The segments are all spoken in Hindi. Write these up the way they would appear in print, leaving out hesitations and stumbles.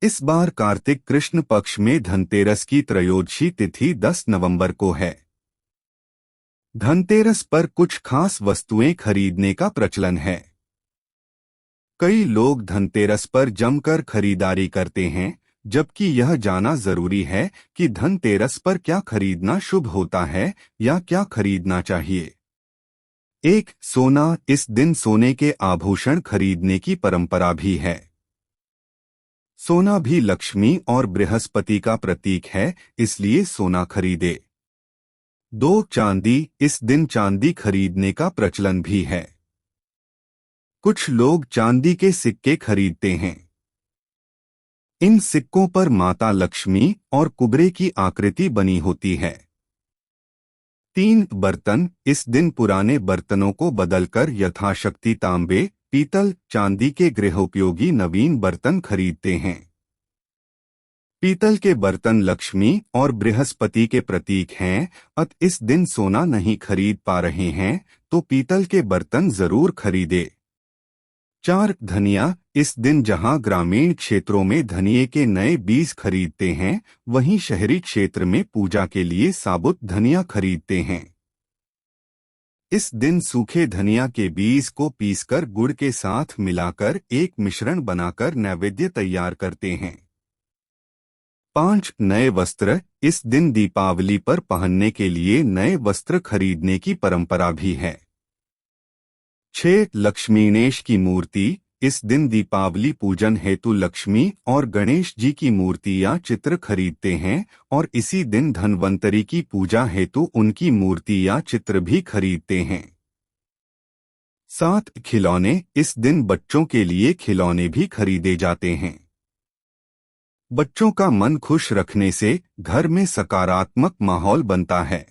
इस बार कार्तिक कृष्ण पक्ष में धनतेरस की त्रयोदशी तिथि 10 नवंबर को है। धनतेरस पर कुछ खास वस्तुएं खरीदने का प्रचलन है। कई लोग धनतेरस पर जमकर खरीदारी करते हैं, जबकि यह जाना जरूरी है कि धनतेरस पर क्या खरीदना शुभ होता है या क्या खरीदना चाहिए। सोना। इस दिन सोने के आभूषण खरीदने की परंपरा भी है। सोना भी लक्ष्मी और बृहस्पति का प्रतीक है, इसलिए सोना खरीदे। चांदी। इस दिन चांदी खरीदने का प्रचलन भी है। कुछ लोग चांदी के सिक्के खरीदते हैं। इन सिक्कों पर माता लक्ष्मी और कुबेर की आकृति बनी होती है। बर्तन। इस दिन पुराने बर्तनों को बदलकर यथाशक्ति तांबे, पीतल, चांदी के गृहोपयोगी नवीन बर्तन खरीदते हैं। पीतल के बर्तन लक्ष्मी और बृहस्पति के प्रतीक हैं, अतः इस दिन सोना नहीं खरीद पा रहे हैं तो पीतल के बर्तन जरूर खरीदे। धनिया। इस दिन जहां ग्रामीण क्षेत्रों में धनिये के नए बीज खरीदते हैं, वहीं शहरी क्षेत्र में पूजा के लिए साबुत धनिया खरीदते हैं। इस दिन सूखे धनिया के बीज को पीसकर गुड़ के साथ मिलाकर एक मिश्रण बनाकर नैवेद्य तैयार करते हैं। नए वस्त्र। इस दिन दीपावली पर पहनने के लिए नए वस्त्र खरीदने की परंपरा भी है। लक्ष्मीगणेश की मूर्ति। इस दिन दीपावली पूजन हेतु लक्ष्मी और गणेश जी की मूर्ति या चित्र खरीदते हैं और इसी दिन धन्वंतरी की पूजा हेतु उनकी मूर्ति या चित्र भी खरीदते हैं। खिलौने। इस दिन बच्चों के लिए खिलौने भी खरीदे जाते हैं। बच्चों का मन खुश रखने से घर में सकारात्मक माहौल बनता है।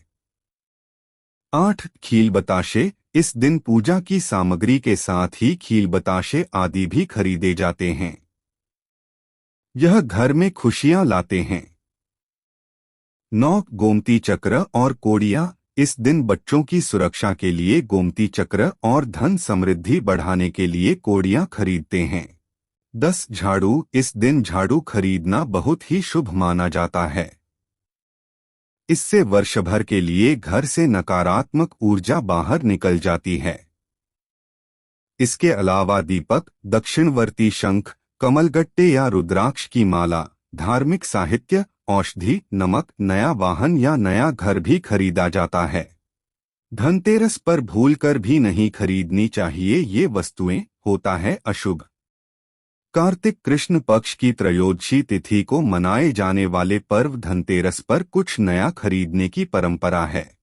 खील बताशे। इस दिन पूजा की सामग्री के साथ ही खील बताशे आदि भी खरीदे जाते हैं। यह घर में खुशियां लाते हैं। गोमती चक्र और कोड़ियां। इस दिन बच्चों की सुरक्षा के लिए गोमती चक्र और धन समृद्धि बढ़ाने के लिए कोड़ियां खरीदते हैं। झाड़ू। इस दिन झाड़ू खरीदना बहुत ही शुभ माना जाता है। इससे वर्ष भर के लिए घर से नकारात्मक ऊर्जा बाहर निकल जाती है। इसके अलावा दीपक, दक्षिणवर्ती शंख, कमलगट्टे या रुद्राक्ष की माला, धार्मिक साहित्य, औषधि, नमक, नया वाहन या नया घर भी खरीदा जाता है। धनतेरस पर भूलकर भी नहीं खरीदनी चाहिए ये वस्तुएं, होता है अशुभ। कार्तिक कृष्ण पक्ष की त्रयोदशी तिथि को मनाए जाने वाले पर्व धनतेरस पर कुछ नया खरीदने की परंपरा है।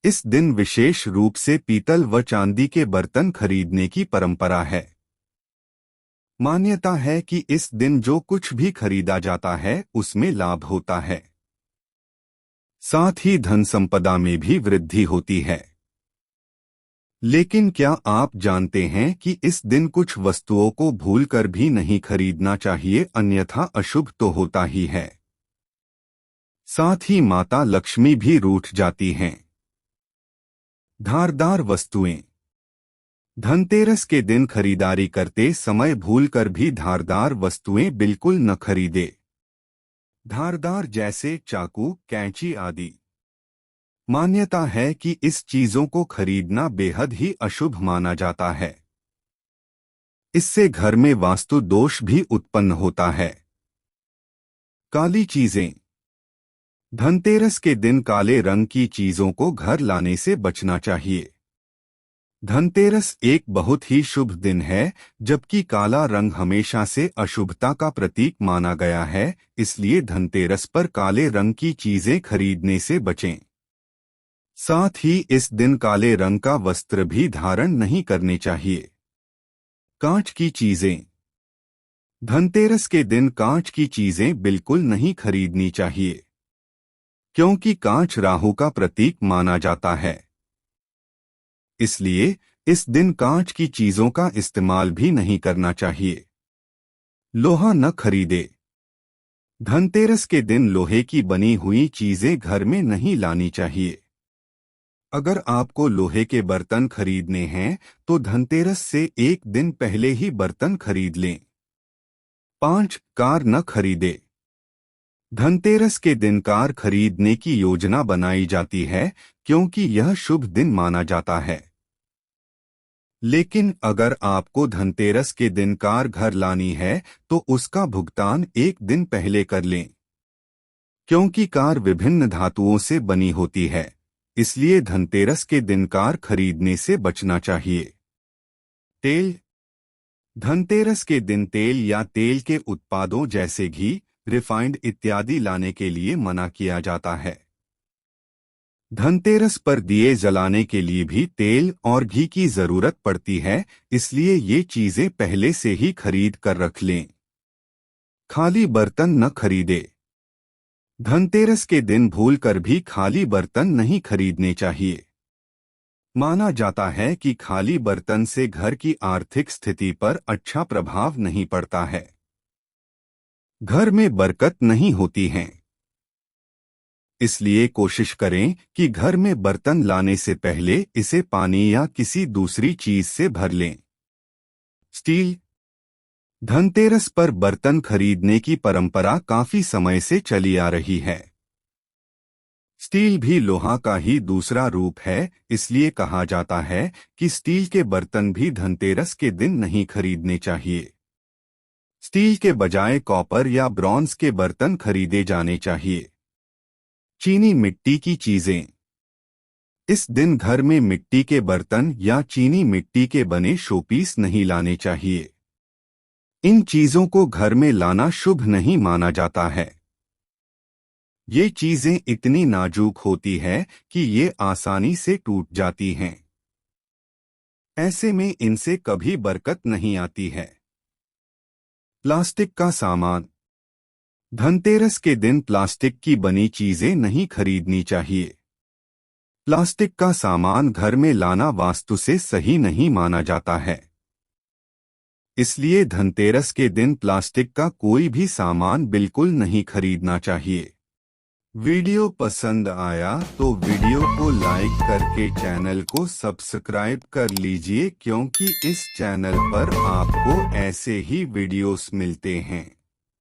इस दिन विशेष रूप से पीतल व चांदी के बर्तन खरीदने की परंपरा है। मान्यता है कि इस दिन जो कुछ भी खरीदा जाता है उसमें लाभ होता है, साथ ही धन संपदा में भी वृद्धि होती है। लेकिन क्या आप जानते हैं कि इस दिन कुछ वस्तुओं को भूलकर भी नहीं खरीदना चाहिए, अन्यथा अशुभ तो होता ही है। साथ ही माता लक्ष्मी भी रूठ जाती हैं। धारदार वस्तुएं। धनतेरस के दिन खरीदारी करते समय भूलकर भी धारदार वस्तुएं बिल्कुल न खरीदे। धारदार जैसे चाकू, कैंची आदि। मान्यता है कि इस चीजों को खरीदना बेहद ही अशुभ माना जाता है। इससे घर में वास्तु दोष भी उत्पन्न होता है। काली चीजें। धनतेरस के दिन काले रंग की चीजों को घर लाने से बचना चाहिए। धनतेरस एक बहुत ही शुभ दिन है, जबकि काला रंग हमेशा से अशुभता का प्रतीक माना गया है, इसलिए धनतेरस पर काले रंग की चीजें खरीदने से बचें। साथ ही इस दिन काले रंग का वस्त्र भी धारण नहीं करने चाहिए। कांच की चीजें। धनतेरस के दिन कांच की चीजें बिल्कुल नहीं खरीदनी चाहिए, क्योंकि कांच राहु का प्रतीक माना जाता है। इसलिए इस दिन कांच की चीजों का इस्तेमाल भी नहीं करना चाहिए। लोहा न खरीदे। धनतेरस के दिन लोहे की बनी हुई चीजें घर में नहीं लानी चाहिए। अगर आपको लोहे के बर्तन खरीदने हैं तो धनतेरस से एक दिन पहले ही बर्तन खरीद लें। 5. कार न खरीदे। धनतेरस के दिन कार खरीदने की योजना बनाई जाती है क्योंकि यह शुभ दिन माना जाता है। लेकिन अगर आपको धनतेरस के दिन कार घर लानी है तो उसका भुगतान एक दिन पहले कर लें, क्योंकि कार विभिन्न धातुओं से बनी होती है, इसलिए धनतेरस के दिन कार खरीदने से बचना चाहिए। तेल। धनतेरस के दिन तेल या तेल के उत्पादों जैसे घी, रिफाइंड इत्यादि लाने के लिए मना किया जाता है। धनतेरस पर दिए जलाने के लिए भी तेल और घी की जरूरत पड़ती है, इसलिए ये चीजें पहले से ही खरीद कर रख लें। खाली बर्तन न खरीदे। धनतेरस के दिन भूलकर भी खाली बर्तन नहीं खरीदने चाहिए। माना जाता है कि खाली बर्तन से घर की आर्थिक स्थिति पर अच्छा प्रभाव नहीं पड़ता है, घर में बरकत नहीं होती है। इसलिए कोशिश करें कि घर में बर्तन लाने से पहले इसे पानी या किसी दूसरी चीज से भर लें। स्टील। धनतेरस पर बर्तन खरीदने की परंपरा काफी समय से चली आ रही है। स्टील भी लोहा का ही दूसरा रूप है, इसलिए कहा जाता है कि स्टील के बर्तन भी धनतेरस के दिन नहीं खरीदने चाहिए। स्टील के बजाय कॉपर या ब्रॉन्ज के बर्तन खरीदे जाने चाहिए। चीनी मिट्टी की चीजें। इस दिन घर में मिट्टी के बर्तन या चीनी मिट्टी के बने शोपीस नहीं लाने चाहिए। इन चीजों को घर में लाना शुभ नहीं माना जाता है। ये चीजें इतनी नाजुक होती है कि ये आसानी से टूट जाती हैं। ऐसे में इनसे कभी बरकत नहीं आती है। प्लास्टिक का सामान। धनतेरस के दिन प्लास्टिक की बनी चीजें नहीं खरीदनी चाहिए। प्लास्टिक का सामान घर में लाना वास्तु से सही नहीं माना जाता है, इसलिए धनतेरस के दिन प्लास्टिक का कोई भी सामान बिल्कुल नहीं खरीदना चाहिए। वीडियो पसंद आया तो वीडियो को लाइक करके चैनल को सब्सक्राइब कर लीजिए, क्योंकि इस चैनल पर आपको ऐसे ही वीडियोस मिलते हैं।